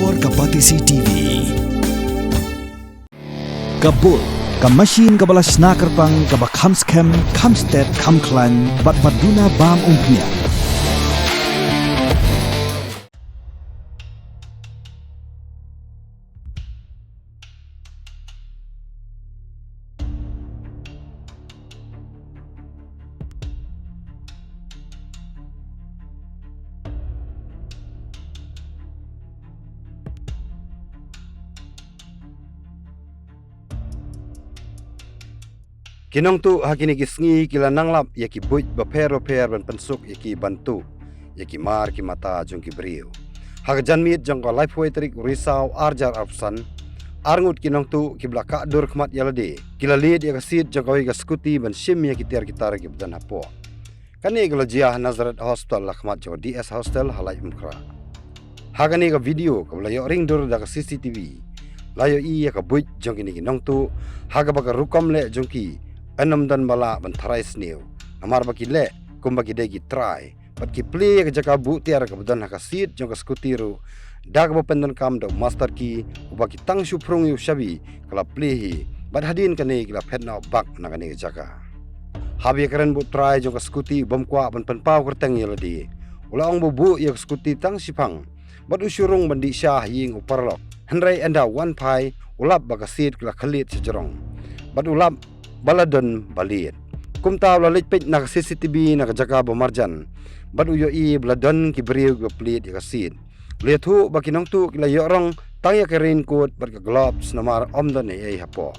Bor Kapatisi TV. Kabul, Kamashin Kabala Snakerpang Kabakhamskem, Kamsted, Kamklan, Batbaduna Bam Umpnia. Nongtuh hakini kisngi kila nanglap yaki buit baper ban pensuk yaki bantu yaki mar ki mata jong ki brio hak janmit jong ko life way trik risau arjar arpsan arngut Nongtuh ki blaka dur khmat yalade kila lead yaka sit jong ko ga Scooty ban shim yaki ter gitar ki bdan hapo kani gala jiah Nazareth hospital lakhmat jong DS hostel Laitumkhrah hagani ga video ko la yo ring dur da CCTV layo i yaka buit jong ki Nongtuh haga baka rukam le jong ki enam dan bala bantarai snew amar baki le kum baki degi try bat ki Plie ke jaka bu tiar ke badan haka sit jong ke Scooty ru dag ba Pyndonkam do master ki ubaki tang suprung yu shabi kala Plie hi bat hadin kane kala phetna bak na kane jaka habi keren bu try jong ke Scooty bom kwa ban penpau kerteng yeladi ula ong bu yu Scooty tang sipang bat usurung bandi syah ying uparlok henrai enda one pai ulap baka sit kala khalit sejerong bat ulap baladon balit kumta lalit pet na CCTV na jaka bamarjan bad uyo i baladon ki brio go plit ya kasit lethu baki Nongtuh kila yorong tangya ke raincoat bad ka gloves namar omdan ai hapo